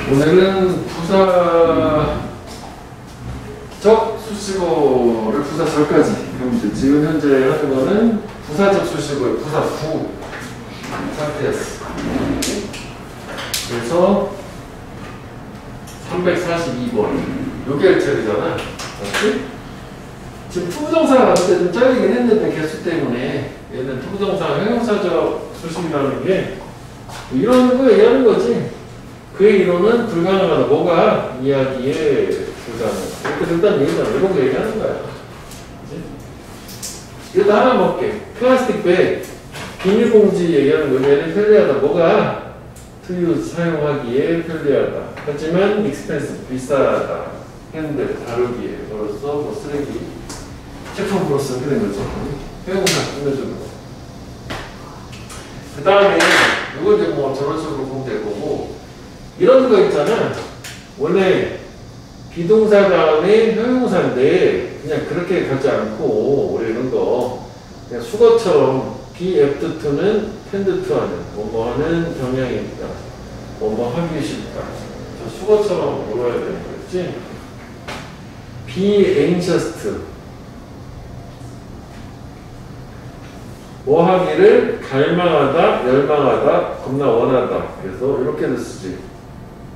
오늘은 부사적 수식어를 부사절까지 그럼 이제 지금 현재 하는 거는 부사적 수식어의 부사 9 상태였어. 그래서 342번 요게 할 차례잖아. 맞지? 지금 투부정사 나올 때 좀 잘리긴 했는데 개수 때문에 얘는 투부정사 형용사적 수식이라는 게 이런 거 얘기하는 거지. 그의 이론은 불가능하다. 뭐가? 이야기에 불가능. 일단 얘기잖아. 이런 거 얘기하는 거야. 이거 하나 먹게. 플라스틱 백, 비닐봉지 얘기하는 거. 얘는 편리하다. 뭐가? 투유 사용하기에 편리하다. 하지만 익스펜스 비싸다. 핸들 다루기에. 그로써 뭐 쓰레기 제품으로서 그런 거죠. 회용사 끝내주는 거. 그 다음에 이거 이제 뭐 저런 식으로 보면 될 거고. 이런 거 있잖아. 원래 비동사 다음에 형용사인데 그냥 그렇게 가지 않고 이런 거 그냥 수거처럼 be apt to는 tend to 하는 뭐뭐 하는 경향이 있다. 뭐뭐 하기 쉽다. 수거처럼 물어야 되는 거였지. be anxious to 뭐 하기를 갈망하다, 열망하다, 겁나 원하다. 그래서 이렇게도 쓰지.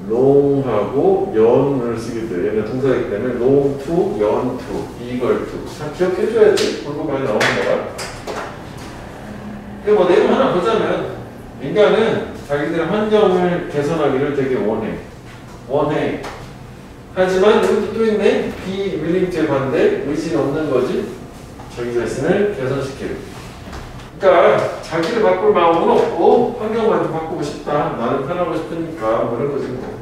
long하고 연을 쓰게 돼. 얘는 동사이기 때문에 long to, 연 to, eager to. 참 기억해줘야지. 공부 많이 나오는 거야. 뭐 내용 하나 보자면 인간은 자기들의 환경을 개선하기를 되게 원해. 하지만 여기도 또 있네. be willing to의 반대, 의지는 없는 거지. 자기 자신을 개선시키는. 그러니까 자기를 바꿀 마음은 없고 환경만 좀 바꾸고 싶다. 나는 편하고 싶으니까 뭐 이런 거지 뭐.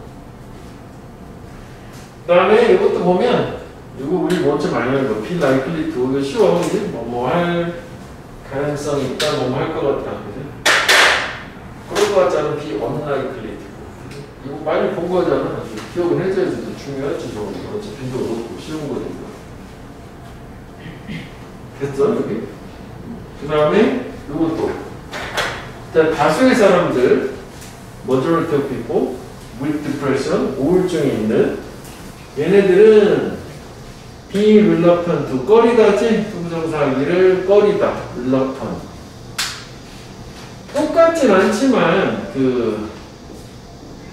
그 다음에 이것도 보면 이거 우리 먼저 많이 하는 거 feel likely to 이거 쉬워. 뭐 할 가능성이 있다. 뭐 할 것 같다. 그럴 것 같지 않은 be unlikely to 이거 많이 본 거잖아. 기억을 해줘야지. 중요하지. 저거 어차피 빈도 높고 쉬운 거니까. 됐어 여기? 그 다음에 이것도 다수의 사람들 majority of people with depression 우울증이 있는 얘네들은 be reluctant to 꺼리다지 투부정사하기를 꺼리다 reluctant 똑같진 않지만 그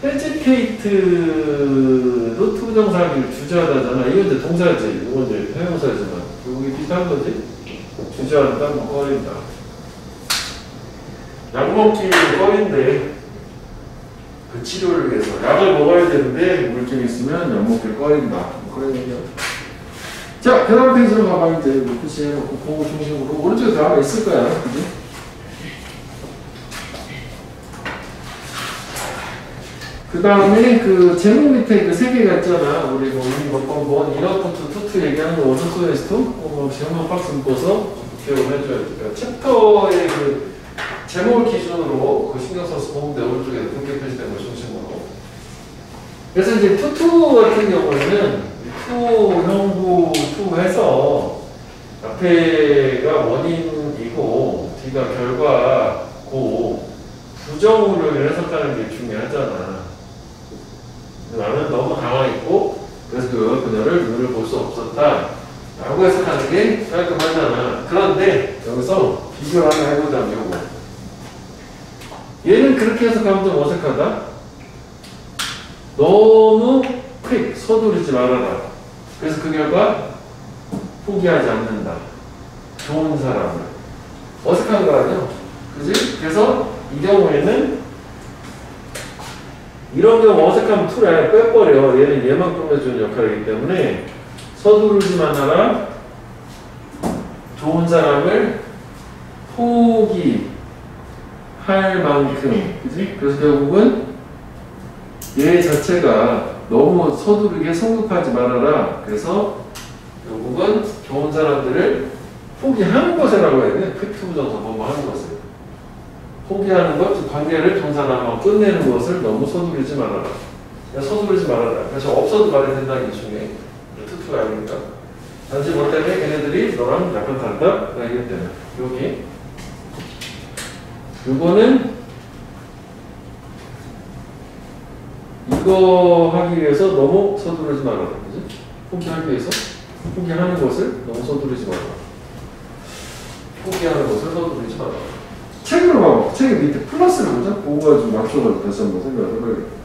hesitate도 투부정사하기를 주저하다잖아. 이건 이제 동사지. 이건 이제 형용사지만 여기 비슷한 거지. 주저한다, 뭐 꺼린다. 약 먹기 꺼린데 그 치료를 위해서 약을 먹어야 되는데 우울증이 있으면 약 먹기를 꺼린다. 뭐 그런 얘기야. 자, 그 다음 페이지로 가봐. 이제 표시해놓고 그거 중심으로 오른쪽에 다 있을 거야. 그지? 그 다음에 그 제목 밑에 그 세 개가 있잖아. 우리 뭐 몇 번 본 인어부터 투투 얘기하는 거 원서 소에서도 뭐 제목 박스 묶어서 기억을 해줘야 돼. 그러니까 챕터의 그 제목을 기준으로 그 신경 써서 보면 돼. 오른쪽에 그렇게 표시된 거 중심으로. 그래서 이제 투투 같은 경우에는 투 형부 투 해서 앞에가 원인이고 뒤가 결과고 부정으로 해석하는 게 중요하잖아. 나는 너무 당황했고 그래서 그녀를 눈을 볼 수 없었다 라고 해석하는 게 깔끔하잖아. 그런데 여기서 비교를 하나 해보자면 요거 얘는 그렇게 해석하면 좀 어색하다. 너무 퀵 서두르지 말아라. 그래서 그 결과 포기하지 않는다. 좋은 사람을 어색한 거 아니야? 그지? 그래서 이 경우에는 이런 경우 어색하면 툴을 아예 빼버려. 얘는 얘만 꾸며주는 역할이기 때문에 서두르지만 하라. 좋은 사람을 포기할 만큼. 그치? 그래서 결국은 얘 자체가 너무 서두르게 성급하지 말아라. 그래서 결국은 좋은 사람들을 포기하는 것이라고 해야 돼. 퀵투부정사 뭐뭐 하는 것을. 포기하는 것, 관계를 좋은 사람하고 끝내는 것을 너무 서두르지 말아라. 서두르지 말아라. 그래서 없어도 말이 된다는 게 중요해. 투투가 아니니까. 단지 뭐 때문에 걔네들이 너랑 약간 다르다? 이기 때문에. 여기. 요거는 이거 하기 위해서 너무 서두르지 말아라. 그지? 포기하기 위해서 포기하는 것을 너무 서두르지 말아라. 포기하는 것을 서두르지 말아라. 책을 봐봐. 책의 밑에 플러스를 보자. 그거가 좀 맞춰가지고 다시 한번 생각을 해봐야겠다.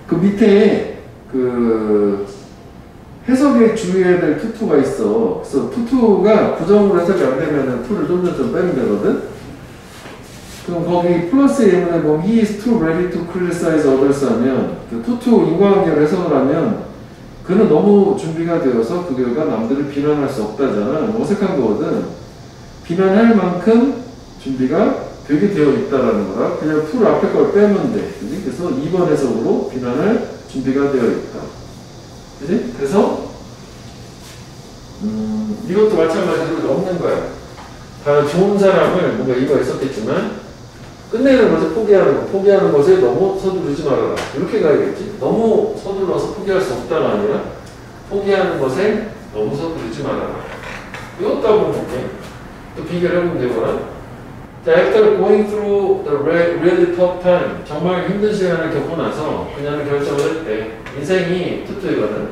그 밑에 그 해석에 주의해야 될 투투가 있어. 그래서 투투가 부정으로 해석이 안 되면은 투를 좀 빼면 되거든. 그럼 거기 플러스 예문에 보면 he is too ready to criticize others 하면 그 투투 인과관계로 해석을 하면 그는 너무 준비가 되어서 그 결과 남들을 비난할 수 없다잖아. 어색한 거거든. 비난할 만큼 준비가 되게 되어 있다라는 거라. 그냥 to를 앞에 걸 빼면 돼. 그지? 그래서 2번 해석으로 비난할 준비가 되어 있다. 그지? 그래서 이것도 마찬가지로 없는 거야. 다 좋은 사람을 뭔가 이유가 있었겠지만 끝내는 것을 포기하는 것, 포기하는 것에 너무 서두르지 말아라. 이렇게 가야겠지. 너무 서둘러서 포기할 수 없다가 아니라 포기하는 것에 너무 서두르지 말아라. 이것도 한번 볼게. 또 비교를 해보면 되거나. 자, after going through the really tough time, 정말 힘든 시간을 겪고 나서 그녀는 결정을 했대. 인생이 투투이거든.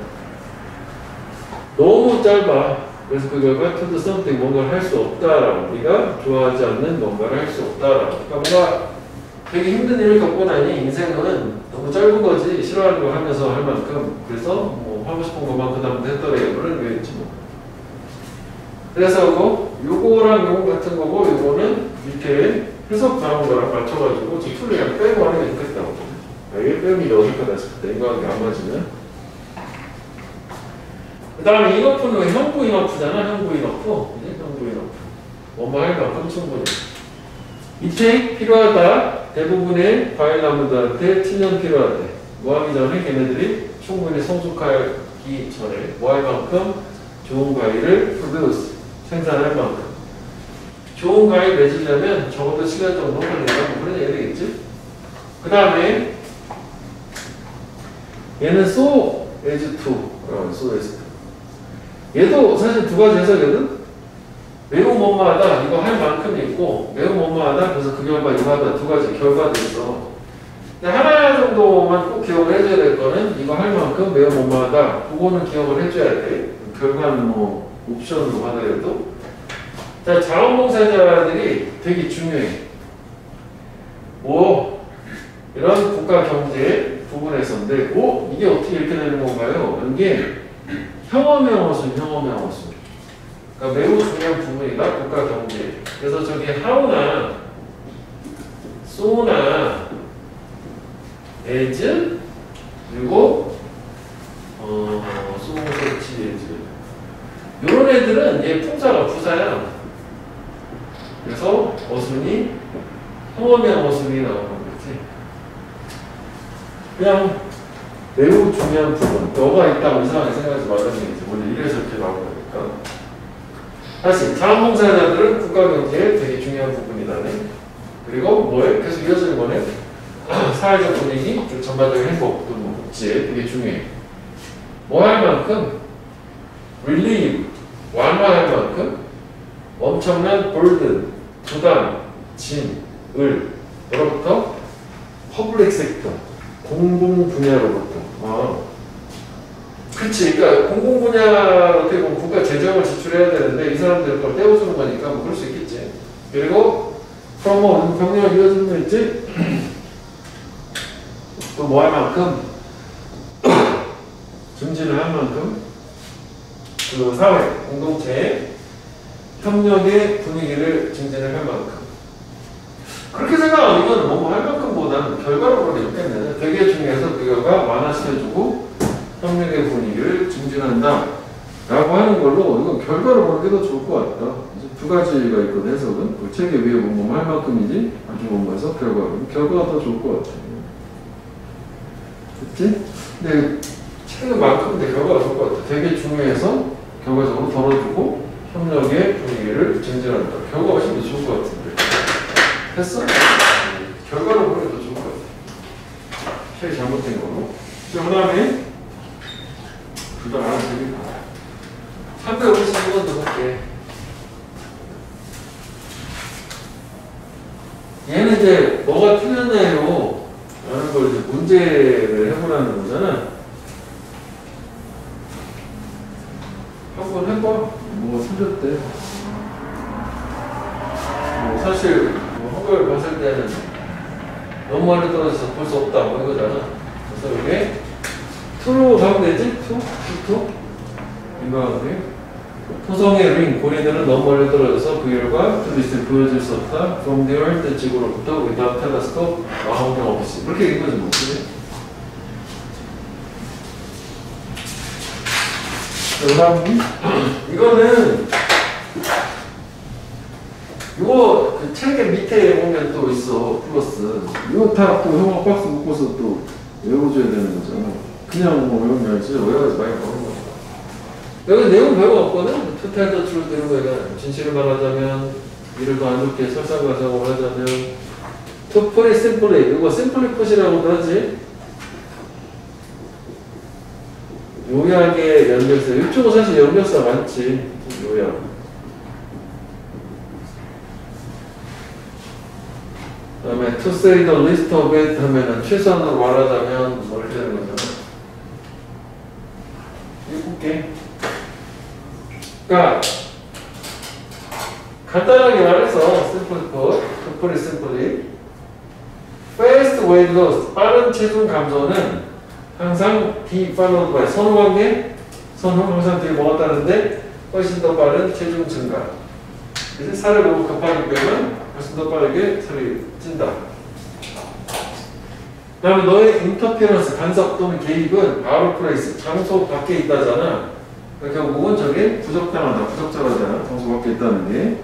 너무 짧아. 그래서 그 결과 to do something 뭔가를 할 수 없다라고. 네가 좋아하지 않는 뭔가를 할 수 없다라고. 그러니까 뭔가 되게 힘든 일을 겪고 나니 인생은 너무 짧은 거지. 싫어하는 거 하면서 할 만큼. 그래서 뭐 하고 싶은 것만 그 다음부터 했더래. 그런 거였지 뭐. 그래서 요거랑 요거 같은 거고 요거는 밑에 해석 나온 거랑 맞춰가지고 저 툴을 그냥 빼고 하는 게 좋겠다고. 이게 빼면 이제 어색하다 싶을 때 인과관계 안 맞으면. 그 다음에 인어프는 형부 인어프잖아. 형부 인어프. 형부 인어프. 뭐뭐 할 만큼 충분히. 밑에 필요하다. 대부분의 과일 나무들한테 7년 필요하대. 뭐 하기 전에 걔네들이 충분히 성숙하기 전에 뭐 할 만큼 좋은 과일을 produce. 생산할 만큼. 좋은 과일 맺으려면 적어도 시간 정도 걸린다. 뭐 그런 얘기 되겠지? 그 다음에 얘는 so as to. so as to. 얘도 사실 두 가지 해석이거든? 매우 뭐뭐하다, 이거 할 만큼 있고, 매우 뭐뭐하다, 그래서 그 결과 이거 하다, 두 가지 결과도 있어. 근데 하나 정도만 꼭 기억을 해줘야 될 거는, 이거 할 만큼 매우 뭐뭐하다, 그거는 기억을 해줘야 돼. 결과는 뭐, 옵션으로 하더라도. 자, 자원봉사자들이 되게 중요해. 뭐, 이런 국가 경제 부분에서인데, 이게 어떻게 이렇게 되는 건가요? 이게, 형어명 어순. 그러니까 매우 중요한 부분이다. 국가 경제. 그래서 저기 how나 so나 as 그리고 so, such, as 이런 애들은 얘 품사가 부사야. 그래서 어순이 형어명 어순이 나오는 거지. 그냥 매우 중요한 부분. 너가 있다고 이상하게 생각하지 말라는 얘기지. 원래 이래서 이렇게 나오는 거니까. 다시, 자원봉사자들은 국가경제에 되게 중요한 부분이다네. 그리고 뭐에? 계속 이어지는 거네. 사회적 분위기, 전반적인 행복, 또는 뭐 복지에 되게 중요해. 뭐 할 만큼? relieve, 완화할 만큼? 엄청난 burden, 부담, 짐, 뭐로부터? public sector, 공공 분야로부터. 그치. 그러니까 공공 분야 어떻게 보면 국가 재정을 지출해야 되는데 이 사람들 그걸 떼어주는 거니까 뭐 그럴 수 있겠지. 그리고 프로모 병력을 이어주는 거 있지. 또 뭐 할 만큼 증진을 할 만큼 그 사회 공동체의 협력의 분위기를 증진을 할 만큼. 그렇게 생각하면 뭐 할 만큼보다는 결과로 보는 게 좋겠네. 되게 중요해서 그 결과 완화시켜주고 협력의 분위기를 증진한다 라고 하는 걸로 이건 결과로 보는 게 더 좋을 것 같다. 이제 두 가지가 있거든. 해석은 그 책에 위에 뭐 할 만큼이지 아주 뭐해서 결과가 더 좋을 것 같아. 그치? 근데 책은 만큼인데 결과가 좋을 것 같아. 되게 중요해서 결과적으로 덜어주고 협력의 분위기를 증진한다. 결과가 훨씬 더 좋을 것 같은데. 됐어? 결과로 보는 게 더 좋을 것 같아. 책이 잘못된 거로. 자, 그 다음에 둘 다 알아서 되겠다. 352번 더 볼게. 얘는 이제 뭐가 틀렸나요? 라는 문제를 해보라는 거잖아. 한번 해봐. 뭐 틀렸대. 뭐 사실 뭐 한걸 봤을 때는 너무 많이 떨어져서 볼 수 없다 뭐 이거잖아. 그래서 이게 2로 가면 되지? 2? 이거 토성의 링 고리들은 너무 멀리 떨어져서 그 결과 트비스를 보여줄 수 없다. From the earth 지구로부터 without telescope 망원경 없이 그렇게 읽는 거지 뭐. 이거는 이거 그 책의 밑에 보면 또 있어 플러스 이거 다 또 형아 박스 묶어서 또 외워줘야 되는 거잖아. 그냥 뭐 외우면 알지 외워야지 많이 나오는 거야. 여기 내용 별거 없거든. To tell the truth 이런 거야. 진실을 말하자면 이를 더 안 좋게 설상가상으로 하자면 to put it simply 이거 simply put이라고도 하지. 요약의 연결사 이쪽은 사실 연결사 많지. 요약 그 다음에 to say the least of it 하면은 최선으로 말하자면 뭐 이렇게 되는 거잖아. 이거 볼게. 그러니까 간단하게 말해서 simple put, to put it simply fast weight loss 빠른 체중 감소는 항상 D followed by 선후 관계 선후 항상 뒤에 뭐가 따르는데 훨씬 더 빠른 체중 증가. 그래서 살을 너무 급하게 빼면 훨씬 더 빠르게 살이 찐다. 그 다음에 너의 인터페런스 간섭 또는 개입은 out of place 장소 밖에 있다잖아. 그러니까 결국은 저게 부적당하다, 부적절하다, 장소 밖에 있다는 게.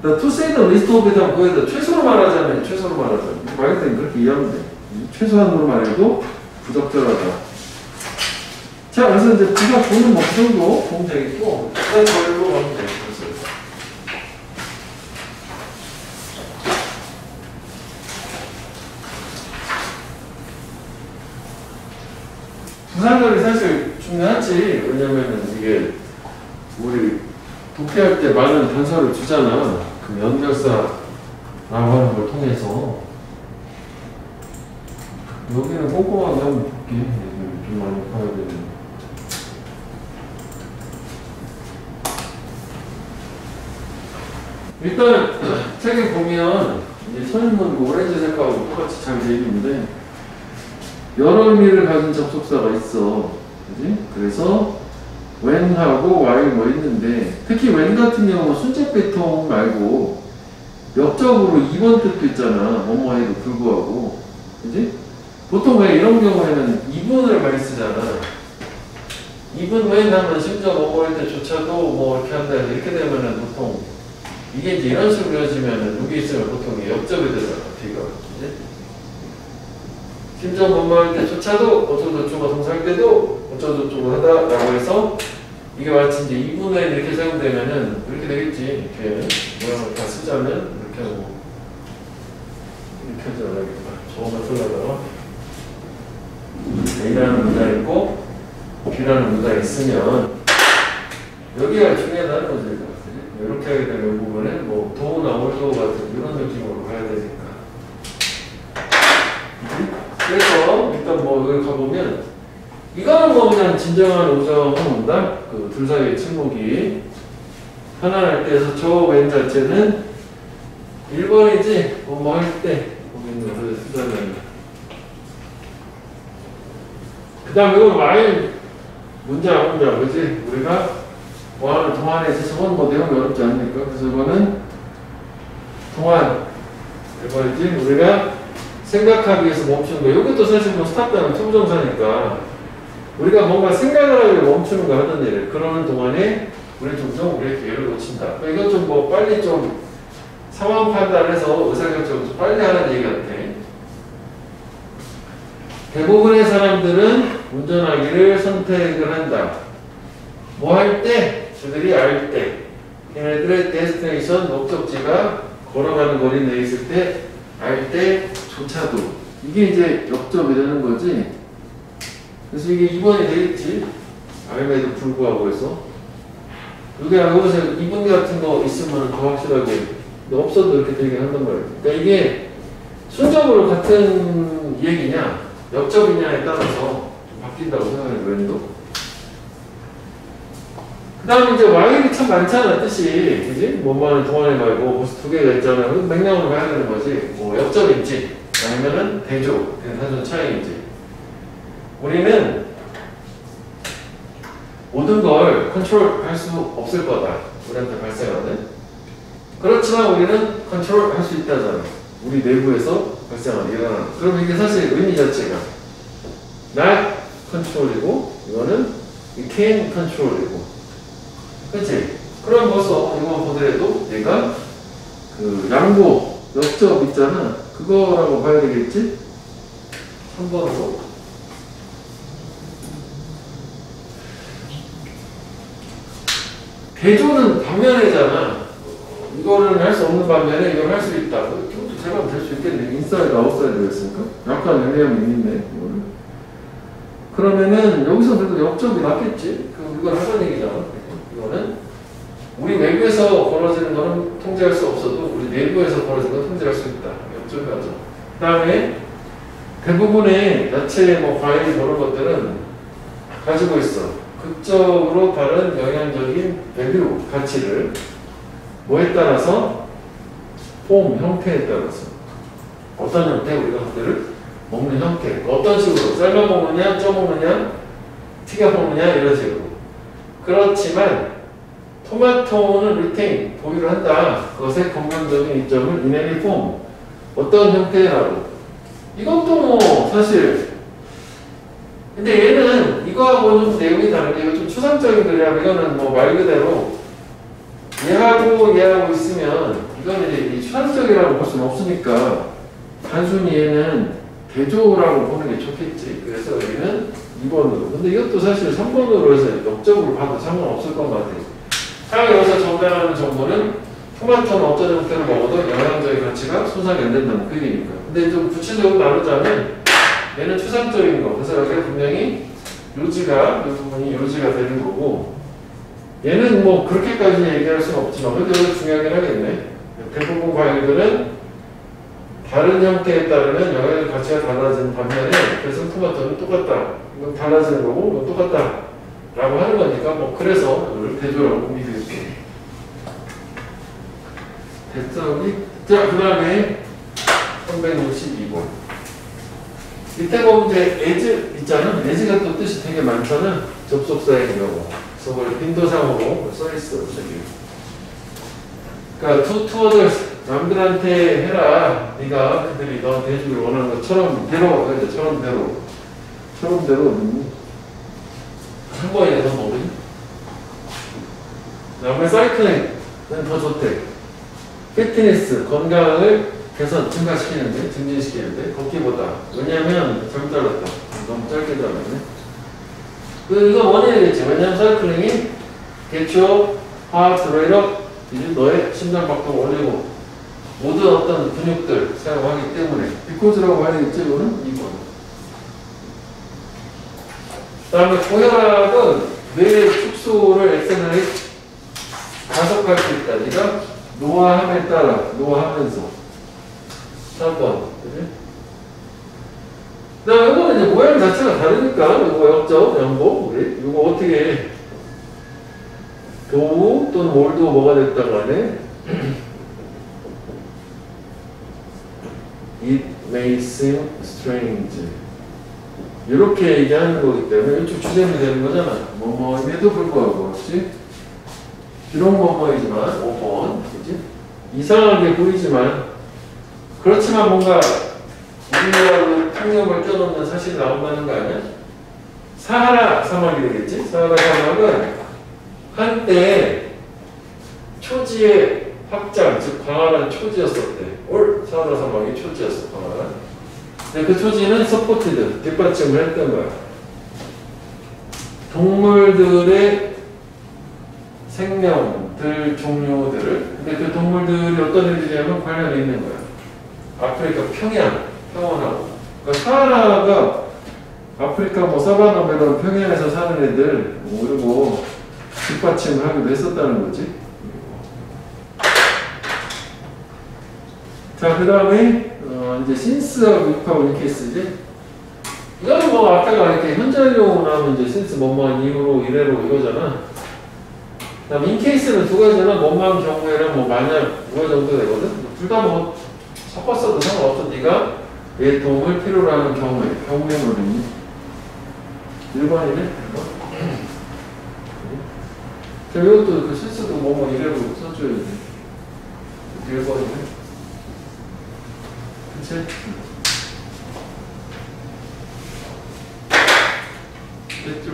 To say the least of it 하면 뭐해도 최소로 말하자면 최소로 말하자면 말할 때는 그렇게 이해하면 돼. 최소한으로 말해도 부적절하다. 자, 그래서 이제 비가 보는 뭐 그 정도 보면 되겠고, 그다음 걸로 가면 돼. 부산절이 사실 중요하지. 왜냐면은 이게 우리 독해할 때 많은 단서를 주잖아. 그 연결사라고 하는 걸 통해서. 여기는 꼼꼼하게 한번 볼게. 좀 많이 봐야 되는. 일단 책에 보면 이제 선임문 오렌지 색깔하고 똑같이 잘 되어 있는데 여러 의미를 가진 접속사가 있어. 그지? 그래서 when하고 while 뭐 있는데 특히 when 같은 경우 순적 배통 말고 역적으로 2번 뜻도 있잖아. 뭐뭐에도 불구하고. 그지? 보통 왜 이런 경우에는 2분을 많이 쓰잖아. 2분 when 하면 심지어 뭐뭐할 때조차도 뭐 이렇게 한다. 이렇게 되면은 보통 이게 이제 이런 식으로 그려지면은 여기 있으면 보통 역적이 되잖아. 뒤가. 그지? 심지어 뭐뭐할 때조차도 어쩌고저쩌고 동사할 때도 어쩌고저쩌고 하다라고 해서 이게 마치 이제 2분의 이렇게 사용되면은 이렇게 되겠지. 이렇게 모양을 다 쓰자면 이렇게 하고 이렇게 하지 않아야겠다. 저거만 쓰려다가 A라는 문장 있고 B라는 문장 있으면 여기가 중요하다는 거죠. 이렇게 하게 되는 부분은 뭐 도우나 올도 같은 이런 느낌으로 가야 되니까. 그래서 일단 뭐 여기 가보면 이거는 뭐 그냥 진정한 우정은 온다. 그 둘 사이의 침묵이 편안할 때에서 저 왼 자체는 1번이지 뭐 할 때 거기는 그 쓰자면 그 다음 이건 와일 문장 그지? 우리가 뭐 하는 동안에 있어서는 뭐 내용이 어렵지 않으니까 그래서 이거는 동안 1번이지 우리가 생각하기 위해서 멈추는 거. 이것도 사실 뭐 스탑다는 투부정사니까 우리가 뭔가 생각을 하기 위해 멈추는 거 하던 일을 그러는 동안에 우리 종종 우리의 기회를 놓친다. 이건 좀 뭐 빨리 좀 상황 판단해서 의사결정을 좀 빨리 하는 얘기 같아. 대부분의 사람들은 운전하기를 선택을 한다. 뭐 할 때? 저들이 알 때. 얘네들의 데스티네이션 목적지가 걸어가는 거리 내에 있을 때 알 때조차도 이게 이제 역접이 되는 거지. 그래서 이게 2번이 되겠지. 알매도 불구하고 해서 여기 여기서 2번 같은 거 있으면 더 확실하게 없어도 이렇게 되긴 한단 말이야. 그러니까 이게 순적으로 같은 얘기냐 역접이냐에 따라서 좀 바뀐다고 생각해요, 웬도. 그 다음에 이제 while이 참 많잖아, 뜻이. 그지? 뭐만을 동안에 말고 벌써 두 개가 있잖아. 맥락으로 봐야 되는 거지. 뭐 역접인지, 아니면은 대조, 대사전 차이인지. 우리는 모든 걸 컨트롤 할 수 없을 거다. 우리한테 발생하는. 그렇지만 우리는 컨트롤 할 수 있다잖아. 우리 내부에서 발생하는 일어나는. 그럼 이게 사실 의미 자체가 not control이고 이거는 can control이고, 그치? 그럼 벌써 이거 보더라도 얘가 그 양보 역접 있잖아. 그거라고 봐야 되겠지? 3번으로. 대조는 반면에잖아. 이거는 할 수 없는 반면에 이걸 할 수 있다. 이것도 제가 될 수 있겠네. 인사이드 아웃사이드였으니까. 약간 애매함이 있네. 이거는. 그러면은 여기서 그래도 역접이 낫겠지. 이걸 하자는 얘기잖아. 이거는 우리 외부에서 벌어지는 거는 통제할 수 없어도 우리 내부에서 벌어지는 건 통제할 수 있다. 역접이 하죠. 그 다음에 대부분의 야채, 뭐 과일 이런 것들은 가지고 있어. 극적으로 다른 영향적인 밸류, 가치를 뭐에 따라서? 폼, 형태에 따라서. 어떤 형태? 우리가 그들을 먹는 형태. 어떤 식으로? 삶아 먹느냐, 쪄 먹느냐, 튀겨 먹느냐, 이런 식으로. 그렇지만 토마토는 리테인, 보유를 한다. 그것의 건강적인 이점을 in any form. 어떤 형태라고. 이것도 뭐 사실, 근데 얘는 이거하고는 좀 내용이 다른데 이거 좀 추상적인 글이야. 이거는 뭐 말 그대로 얘하고 있으면 이거는 이제 이 추상적이라고 볼 수는 없으니까 단순히 얘는 대조라고 보는 게 좋겠지. 그래서 여기는 2번으로. 근데 이것도 사실 3번으로 해서 역적으로 봐도 상관없을 것 같아요. 자, 여기서 전달하는 정보는 토마토는 어떤 형태로 먹어도 영양적인 가치가 손상이 안 된다는 그 얘기니까. 근데 좀 구체적으로 나누자면 얘는 추상적인 거. 그래서 여기가 분명히 요지가, 이 부분이 요지가 되는 거고, 얘는 뭐 그렇게까지 얘기할 수는 없지만, 그래도 여기 중요하긴 하겠네. 대부분 과일들은 다른 형태에 따르면 영양의 가치가 달라지는 반면에, 그래서 토마토는 똑같다. 이건 달라지는 거고, 이건 똑같다. 라고 하는 거니까, 뭐, 그래서 이걸 대조라고 믿을게. 됐어, 우리? 자, 그 다음에 362번. 이때 보면 이제 as 있잖아. as가 또 뜻이 되게 많잖아. 접속사인 경우. 그래서 원래 빈도상으로 써있어. 저기. 그러니까 to others. 남들한테 해라. 네가 그들이 너한테 해주길 원하는 것처럼 대로. 그러니까 처럼 대로. 한 번이나 더 모르니? 다음에 사이클링은 더 좋대. 피트니스, 건강을 개선, 증가시키는데, 증진시키는데, 걷기보다. 왜냐면, 잘못 잘랐다. 너무 짧게 잘랐네. 이거 원인이겠지. 왜냐면 사이클링이 개추어, 하트 레이업, 이제 너의 심장박동 올리고, 모든 어떤 근육들 사용하기 때문에. 비코즈라고 봐야겠지, 이거는? 2번. 그 다음에 고혈압은 뇌의 축소를 엑셀러레이트 가속할 수 있다. 네가 노화함에 따라, 노화하면서. 3번. 그지? 그 다음에 이거는 이제 모양 자체가 다르니까, 이거 역적, 양보, 우리. 이거 어떻게, 도우 또는 몰도 뭐가 됐다 간에, it may seem strange. 이렇게 얘기하는 거기 때문에 이쪽 주제이 되는 거잖아. 뭐뭐임에도 불구하고, 그렇지? 비록 뭐뭐이지만, 5번. 그지? 이상하게 보이지만, 그렇지만 뭔가 우리나라로 통념을 껴놓는 사실이 나온다는 거 아니야? 사하라 사막이 되겠지? 사하라 사막은 한때 초지의 확장, 즉 광활한 초지였었대. 올 사하라 사막이 초지였어, 광활한. 근데 그 초지는 서포티드, 뒷받침을 했던 거야. 동물들의 생명들, 종류들을. 근데 그 동물들이 어떤 애들이냐면 관련이 있는 거야. 아프리카 평원하고. 그러니까 사하라가 아프리카 뭐 사바나 이런 평양에서 사는 애들 뭐 이러고 뒷받침을 하기도 했었다는 거지. 자, 그 다음에 이제 신스하고 입하고 이 케이스지. 이거는 뭐 아까가 이렇게 현재형으로 나오면 이제 since 뭐뭐한 이후로 이래로 이거잖아. 그다음 인케이스는 두 가지잖아. 뭐뭐한 경우에랑 뭐 만약 뭐가 정도 되거든. 둘 다 뭐 섞었어도 상관없어. 네가 얘 도움을 필요로 하는 경우에 경우에는 일반이네. 자, 이것도 그 실수도 뭐뭐 이래로 써줘야 돼. 1번이네. 그치? 됐죠?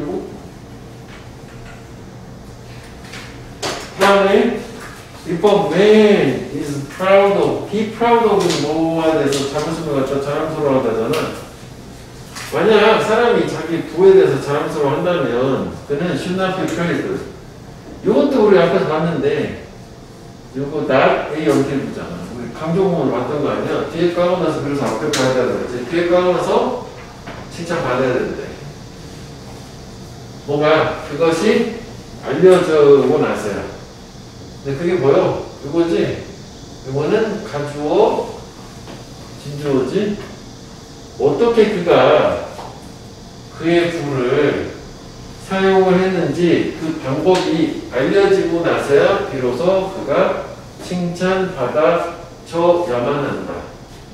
그 다음에 6번 man is proud of, be proud of는 뭐에 대해서 자부심을 갖다 자랑스러워하다잖아. 만약 사람이 자기 부에 대해서 자랑스러워 한다면 그는 should not be proud. 이것도 우리 앞에서 봤는데 이거 not A 연필부잖아. 우리 강조문을 봤던 거 아니야? 뒤에 까고 나서 그래서 앞에 봐야 되는데 뒤에 까고 나서 칭찬받아야 되는데 뭔가 그것이 알려지고 나서야. 근데 그게 뭐요? 이거지? 이거는 가주어 진주어지? 어떻게 그가 그의 부를 사용을 했는지 그 방법이 알려지고 나서야 비로소 그가 칭찬받아줘야만 한다.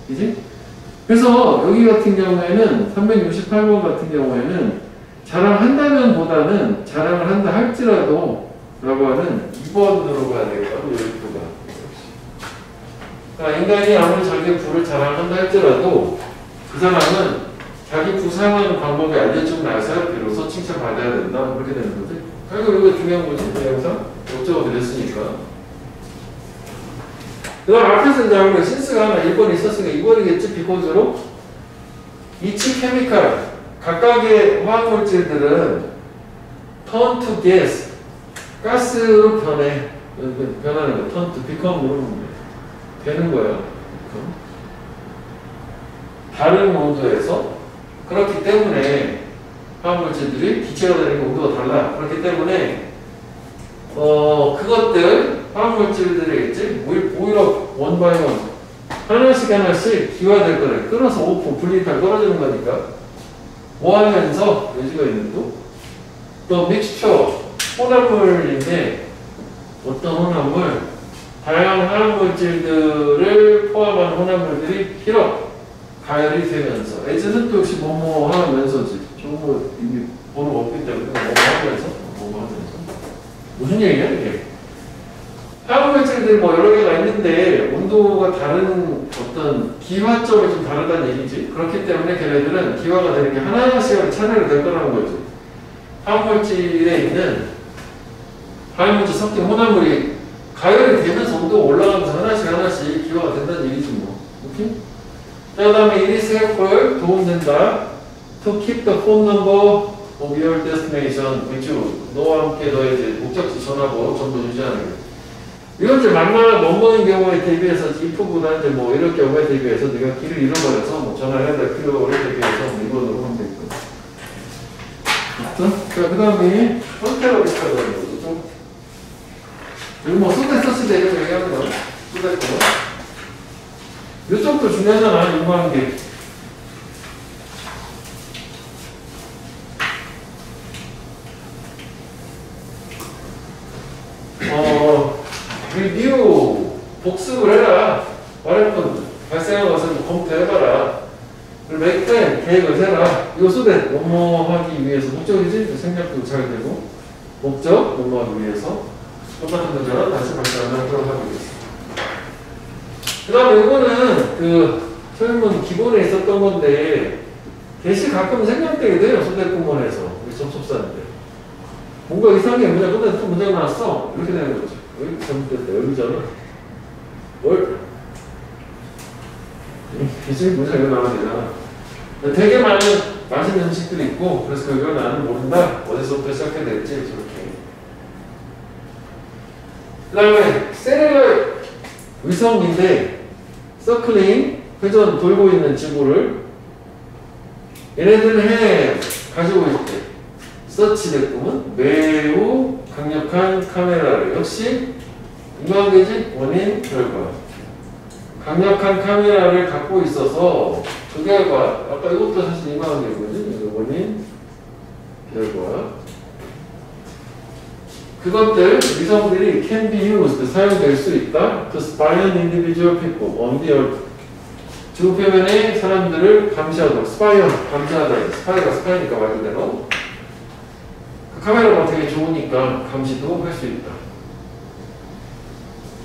그지? 그래서 여기 같은 경우에는 368번 같은 경우에는 자랑한다면 보다는 자랑을 한다 할지라도 라고 하는 2번으로 가야 되겠다고 여기가. 그러니까 인간이 아무리 자기 부를 자랑한다 할지라도 그 사람은 자기 부 사용하는 방법이 알려주고 나서 비로소 칭찬받아야 된다. 그렇게 되는 거지. 결국 이거 중요한 거지. 이 영상. 어쩌고 드렸으니까. 그 다음 앞에서 이제 우리가 신스가 하나 1번 있었으니까 2번이겠지. 비콘스로. 이치 케미칼. 각각의 화학물질들은 turn to gas. 가스로 변해. 변하는 거. turn to become으로 되는 거예요. 다른 온도에서. 그렇기 때문에 화학물질들이 기체가 되는 온도가 달라. 그렇기 때문에 그것들 화학물질들이 있지 오히려 원바이원 하나씩 기화될 거래. 끊어서 오프 분리타 떨어지는 거니까 뭐 하면서 여지가 있는 또 믹스처 혼합물인데 어떤 혼합물 다양한 화학물질들을 포함한 혼합물들이 hir어 가열이 되면서 에즈는 또 역시 뭐뭐 하면서지. 저거 이게 번호가 없기 때문에 뭐뭐 하면서 무슨 얘기야 이게? 화학물질들이 뭐 여러 개가 있는데 온도가 다른 어떤 기화점이 좀 다르다는 얘기지. 그렇기 때문에 걔네들은 기화가 되는 게 하나씩 차례로 될 거라는 거지. 화학물질에 있는 화학물질 섞인 혼합물이 가열이 되면서 온도가 올라가면서 하나씩 기화가 된다는 얘기지 뭐. 오케이? 그 다음에 it is helpful, 도움된다. To keep the phone number of your destination with you. 너와 함께 너의 이제 목적지 전화번호 전부 유지하는 거. 이건 이제 만나 먼 경우에 대비해서 if보다 이제 뭐 이럴 경우에 대비해서 네가 길을 잃어버려서 뭐 전화를 해야 될 필요를 대비해서 뭐 이번으로 하면 되겠고. 자, 그 다음에 선택을 비슷하다는 거죠. 여기 뭐 소대 썼을 때 이런 얘기하는 거. 소대 거. 이쪽도 중요하잖아, 인과관계. 리뷰, 복습을 해라. 말했던 발생한 것을 검토해봐라. 그리고 맥펜, 계획을 세라. 이거 소대, 뭐뭐 하기 위해서. 목적이지? 생략도 잘 되고. 목적, 뭐뭐 하기 위해서. 똑같은 문제는 다시 발생하도록 하고 있습니다. 그 다음에 이거는 그 설문 기본에 있었던 건데 대시 가끔 생략되게 돼요. 소대공원에서 우리 접속사인데 뭔가 이상해. 문제 끝에 또 문제가 나왔어. 이렇게 되는 거죠. 여기 잘못됐다. 여기잖아. 뭘? 기술 문제가 여기 나와야 되잖아. 되게 많은 맛있는 음식들이 있고 그래서 그걸 나는 모른다. 어디서부터 시작해야 될지 저렇게. 그 다음에 셀룰러 위성인데 서클링 회전 돌고 있는 지구를 얘네들은 가지고 있대. 서치 제품은 매우 강력한 카메라를 역시 인과관계지 원인 결과 강력한 카메라를 갖고 있어서 그 결과 아까 이것도 사실 인과관계거든요. 그것들, 위성들이 can be used, 사용될 수 있다. to spy on individual people on the earth. 주 표면의 사람들을 감시하도록. spy on, 감시하다. spy가 spy니까 말 그대로. 그 카메라가 되게 좋으니까 감시도 할 수 있다.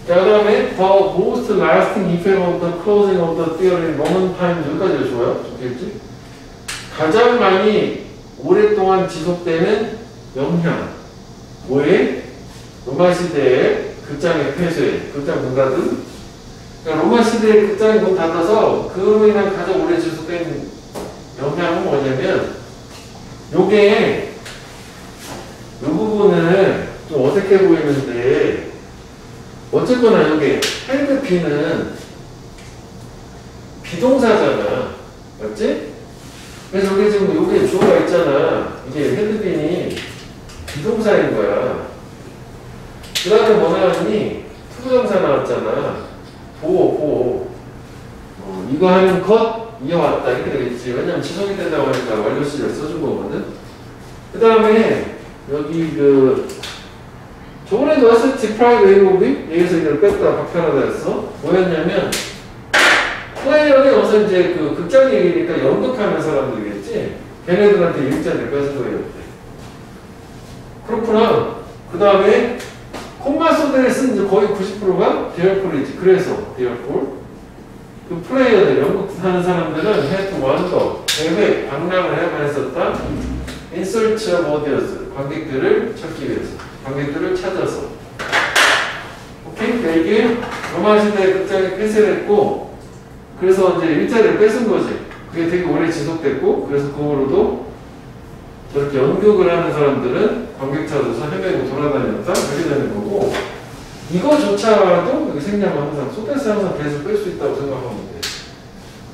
자, 그 다음에 the most lasting effect of the closing of the theory in Roman times. 여기까지 좋아요? 좋겠지? 가장 많이 오랫동안 지속되는 영향. 뭐에? 로마 시대의 극장의 폐쇄, 극장 문 닫음. 그러니까 로마 시대의 극장이 문 닫아서 그로 인한 가장 오래 지속된 영향은 뭐냐면 요게 이 부분은 좀 어색해 보이는데 어쨌거나 여기 헬드핀은 비동사잖아. 맞지? 그래서 여기 지금 여기 주어가 있잖아. 이게 헬드핀이 비동사인 거야. 그 다음에 뭐 나왔니? 투부정사 나왔잖아. 보호. 이거 하는 것 이어왔다. 이렇게 되겠지. 왜냐면 지속이 된다고 하니까 완료 시제를 써준 거거든. 그 다음에 여기 저번에도 왔었지. 프라이드 웨이오비? 여기서 이걸 뺐다 박편하다 했어. 뭐였냐면 플레이어에 와서 이제 그 극장 얘기니까 연극하는 사람들이겠지. 걔네들한테 일자리를 뺏은 거였대. 그렇구나. 그 다음에 콤마 소들에 쓴 거의 90%가 데어풀이지. 그래서 데어풀. 그 플레이어들, 연극하는 사람들은 had wonder, 대회, 방랑을 해야만 했었다. in search of audience, 관객들을 찾기 위해서. 관객들을 찾아서. 오케이? 이게 로마 시대의 극장이 폐쇄를 했고, 그래서 이제 일자리를 뺏은 거지. 그게 되게 오래 지속됐고, 그래서 그 후로도 저렇게 연극을 하는 사람들은 관객 찾아서 헤매고 돌아다녔다? 이렇게 되는 거고, 이거조차도 여기 생략은 항상 소대스 항상 계속 뺄 수 있다고 생각하면 돼.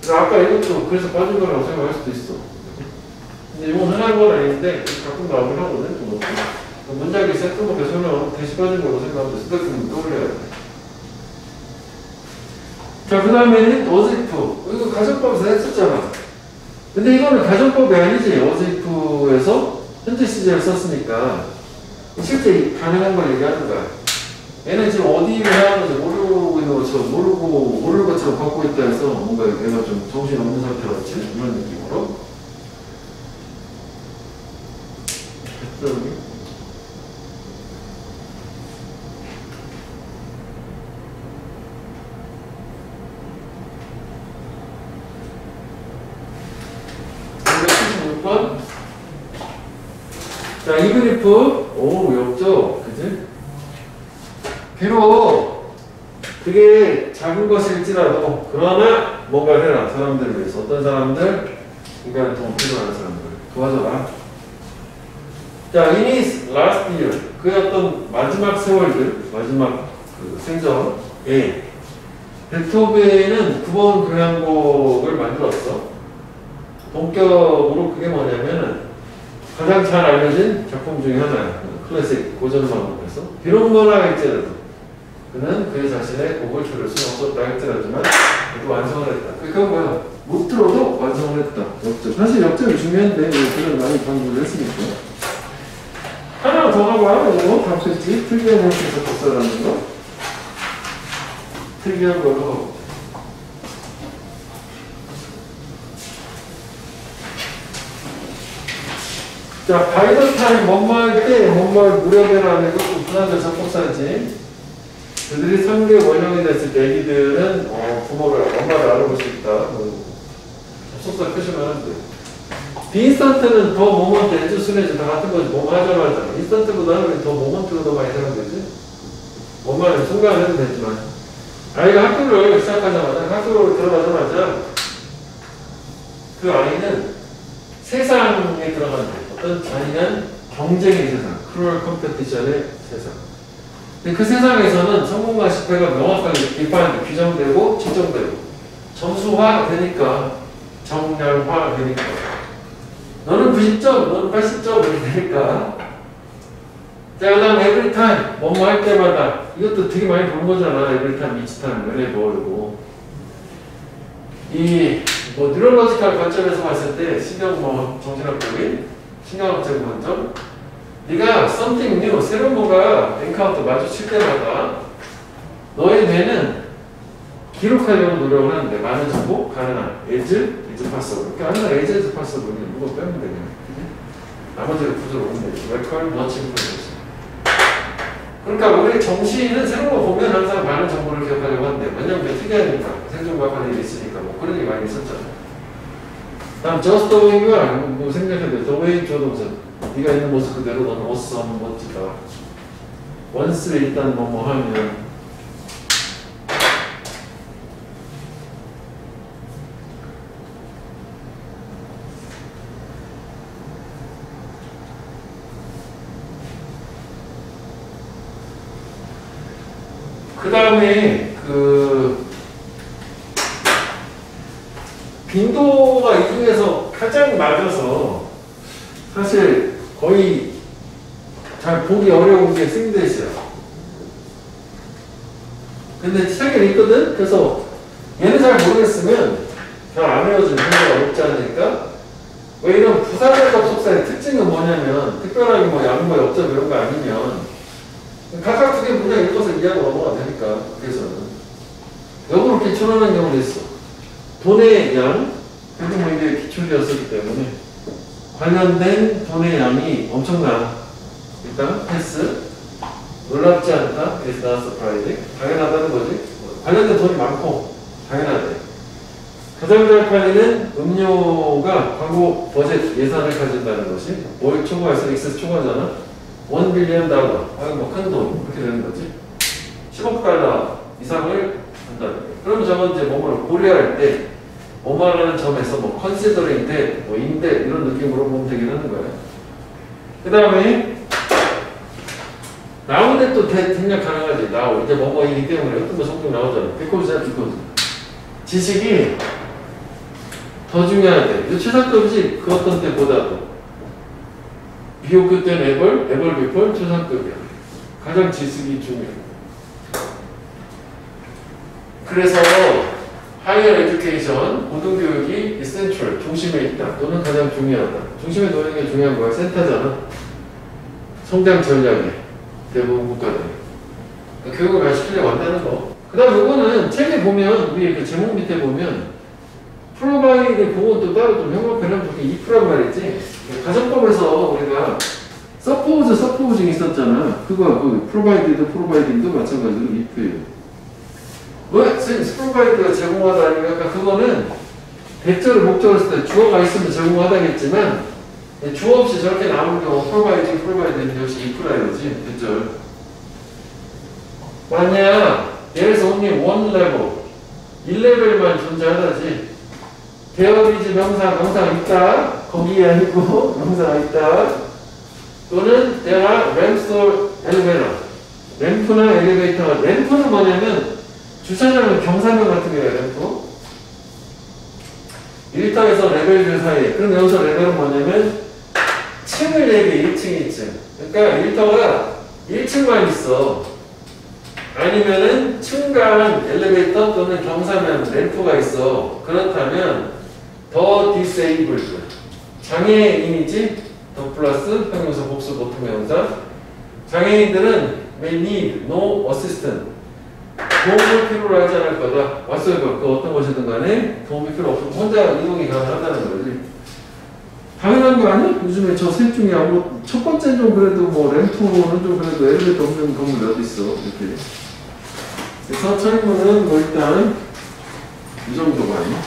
그래서 아까 이것도 그래서 빠진 거라고 생각할 수도 있어. 근데 이건 흔한 건 아닌데 가끔 나오긴 하거든. 문장이 세트목에 설명 대시 빠진 거라고 생각하면 돼. 스펙트럼 떠올려야 돼. 자, 그 다음에는 어지프. 이거 가정법에서 했었잖아. 근데 이거는 가정법이 아니지. 어지프에서 현재 시제를 썼으니까 실제 가능한 걸 얘기하는 거야. 얘는 지금 어디를 해야 하는지 모르고 있는 것처럼 모르는 것처럼 걷고 있다 해서 뭔가 얘가 좀 정신 없는 상태였지? 이런 느낌으로. 자, 이 그래프, 오, 어렵죠? 그지? 비록 그게 작은 것일지라도 그러나 뭔가를 해라. 사람들을 위해서. 어떤 사람들? 인간의 도움 필요한 사람들 도와줘라. 자, in his last year, 그의 어떤 마지막 세월들, 마지막 그 생전에 베토벤은 9번 교향곡을 만들었어. 본격으로 그게 뭐냐면은 가장 잘 알려진 작품 중에 하나야. 클래식 고전만곡에서. 비록 뭐라 할지라도 그는 그의 자신의 곡을 들을 수는 없었다 할지라지만 그래도 완성을 했다. 그러니까 뭐야? 못 들어도 완성을 했다. 역점. 사실 역점이 중요한데 그런 많이 강조를 했으니까. 하나 더 가봐. 이거 답했지? 특이한 형태에서 복사라는 거. 특이한 걸로. 자, 바이더 타임 뭐뭐 할 때 뭐뭐 무렵에라는 것도 분한적 접속사지. 그들이 3개월 원형이 됐을 때 애기들은 부모를, 엄마를 알아볼 수 있다. 접속사 표시만 하면 돼. 비인스턴트는 더 모먼트, 엔즈 순해지 다 같은 거지. 뭐뭐 하자마자. 인스턴트보다는 더 모먼트가 더 많이 사용되지. 뭐만 순간 해도 되지만. 아이가 학교를 시작하자마자, 학교로 들어가자마자 그 아이는 세상에 들어간다. 어떤 잔인한 경쟁의 세상, 크루얼 컴페티션의 세상. 근데 그 세상에서는 성공과 실패가 명확하게 규정되고 지정되고 점수화 되니까 정량화 되니까 너는 90점, 너는 80점 이렇게 되니까. 자, 그 다음 every time 뭐뭐 할 때마다 이것도 되게 많이 본 거잖아. every time, each time, whenever 이러고 이 뉴럴로지컬 관점에서 봤을 때 신경 정신학적인 신경학적인 관점 네가 something new, 새로운 뭔가 엔카운터 마주칠 때마다 너의 뇌는 기록하려고 노력을 하는데 많은 정보 가능한 as possible. 그러니까 항상 as possible 이거 빼면 되냐. 나머지를 구조로 오면 되지. record much information. 그러니까 우리 정시는 새로운 거 보면 항상 많은 정보를 기억하려고 하는데 왜냐면 그게 특이하니까 생존과학하는 일이 있으니까 뭐 그런 얘기 많이 있었잖아. 다음 just the way가 뭐 생략해도 돼. the way 조동사. 네가 있는 모습 그대로 넌 awesome, 멋지다. once 일단 뭐 하면 그 다음에 그 빈도가 이 중에서 가장 낮아서 사실 거의 잘 보기 어려운 게 싱데시야. 근데 책에 있거든? 그래서 얘는 잘 모르겠으면 잘 안 외워지는 경우가 높지 않으니까 왜 이런 부사절법 속사의 특징은 뭐냐면 특별하게 뭐 양보에 없죠 이런 거 아니면 각각 두 개 문장 읽어서 이해하고 넘어가도 되니까 그래서는 역으로 기출하는 경우도 있어. 돈의 양, 그래도 뭐 이게 기출이었기 때문에 관련된 돈의 양이 엄청나. 일단 패스. 놀랍지 않다. It's not surprising. 당연하다는 거지. 관련된 돈이 많고 당연하대. 가장 잘 팔리는 음료가 광고 버젯 예산을 가진다는 것이 뭘 초과해서 X 초과잖아. $1 빌리언 뭐 큰 돈 그렇게 되는 거지. 10억 달러 이상을 한다. 그럼 저건 이제 뭐를 고려할 때 뭐말하는 점에서 뭐 컨시더링 대, 뭐 인대 이런 느낌으로 보면 되긴 하는 거야. 그 다음에 나오는데 또 생략 가능하지. 나오 이제 뭐뭐이기 때문에 어떤 거 성격 나오잖아. because. 지식이 더 중요하대. 이 최상급이지 그 어떤 때보다도. 비교급 된 에벌 비폴 최상급이야. 가장 지식이 중요해. 그래서 higher education, 고등교육이 essential, 중심에 있다. 또는 가장 중요하다. 중심에 놓이는 게 중요한 거야. 센터잖아. 성장 전략에 대부분 국가들. 그러니까 교육을 잘 시키려고 한다는 거. 그 다음 요거는 책에 보면 위에 그 제목 밑에 보면 프로바이드 그건 또 따로 좀 형광펜하면 좋게 if란 말이지. 가정법에서 우리가 supposing 있었잖아. 그거 그 providing도 마찬가지로 if예요. 왜? since provide가 제공하다 아니면 약간 그거는 대절을 목적으로 했을 때 주어가 있으면 제공하다겠지만 주어 없이 저렇게 나오는 경우 providing 역시 if라 이거지. 대절. 만약 there's only one level 1레벨만 존재하다지 there is 명사가 있다. 거기에 아니고 명사가 있다. 또는 there are ramps or elevator. 램프나 엘리베이터가 램프는 뭐냐면 주차장은 경사면 같은 거예요. 램프. 1터에서 레벨들 사이에. 그럼 여기서 레벨은 뭐냐면 층을 얘기해. 1층, 2층. 그러니까 1터가 1층만 있어. 아니면은 층간 엘리베이터 또는 경사면 램프가 있어. 그렇다면 더 disabled. 장애인이지? 더 플러스 형용사 복수 보통명사. 장애인들은 may need no assistance. 도움을 필요로 하지 않을 거다. 왔어요. 그 어떤 것이든 간에 도움이 필요 없고 혼자 이동이 가능하다는 거지. 당연한 거 아니야? 요즘에 저 셋 중에 아무 첫 번째는 좀 그래도 뭐 램프는 좀 그래도 엘리베이터 없는 건물 어디 있어. 이렇게. 그래서 철문은 뭐 일단 이 정도가 아니야.